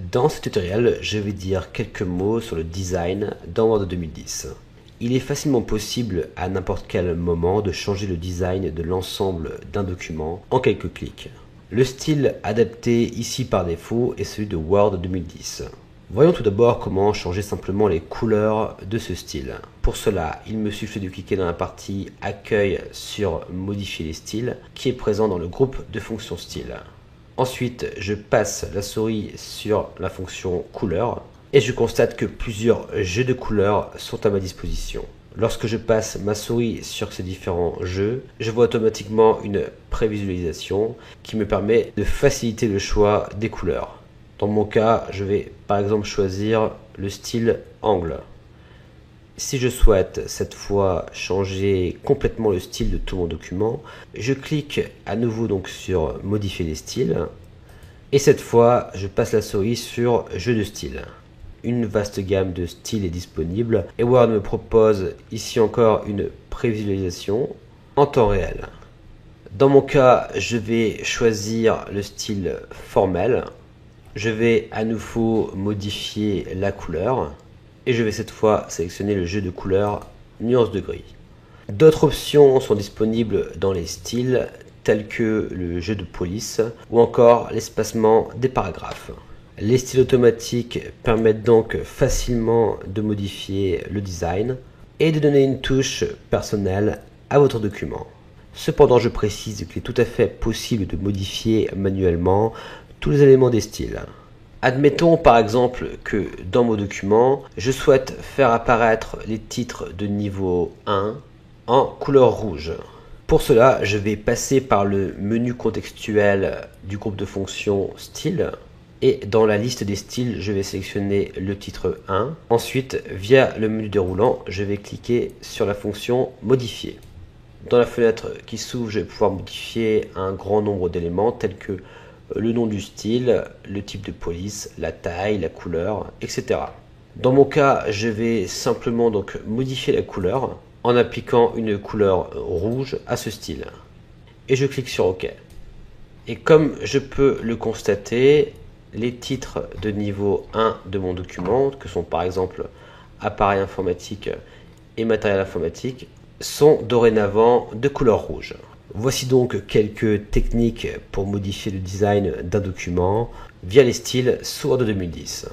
Dans ce tutoriel, je vais dire quelques mots sur le design dans Word 2010. Il est facilement possible à n'importe quel moment de changer le design de l'ensemble d'un document en quelques clics. Le style adapté ici par défaut est celui de Word 2010. Voyons tout d'abord comment changer simplement les couleurs de ce style. Pour cela, il me suffit de cliquer dans la partie Accueil sur Modifier les styles qui est présent dans le groupe de fonctions style. Ensuite, je passe la souris sur la fonction couleur et je constate que plusieurs jeux de couleurs sont à ma disposition. Lorsque je passe ma souris sur ces différents jeux, je vois automatiquement une prévisualisation qui me permet de faciliter le choix des couleurs. Dans mon cas, je vais par exemple choisir le style angle. Si je souhaite cette fois changer complètement le style de tout mon document, je clique à nouveau donc sur modifier les styles et cette fois je passe la souris sur jeu de style. Une vaste gamme de styles est disponible et Word me propose ici encore une prévisualisation en temps réel. Dans mon cas, je vais choisir le style formel. Je vais à nouveau modifier la couleur. Et je vais cette fois sélectionner le jeu de couleurs nuance de gris. D'autres options sont disponibles dans les styles tels que le jeu de police ou encore l'espacement des paragraphes. Les styles automatiques permettent donc facilement de modifier le design et de donner une touche personnelle à votre document. Cependant, je précise qu'il est tout à fait possible de modifier manuellement tous les éléments des styles. Admettons par exemple que dans mon document, je souhaite faire apparaître les titres de niveau 1 en couleur rouge. Pour cela, je vais passer par le menu contextuel du groupe de fonctions style et dans la liste des styles, je vais sélectionner le titre 1. Ensuite, via le menu déroulant, je vais cliquer sur la fonction modifier. Dans la fenêtre qui s'ouvre, je vais pouvoir modifier un grand nombre d'éléments tels que le nom du style, le type de police, la taille, la couleur, etc. Dans mon cas, je vais simplement donc modifier la couleur en appliquant une couleur rouge à ce style. Et je clique sur OK. Et comme je peux le constater, les titres de niveau 1 de mon document, que sont par exemple appareil informatique et matériel informatique, sont dorénavant de couleur rouge. Voici donc quelques techniques pour modifier le design d'un document via les styles sous Word 2010.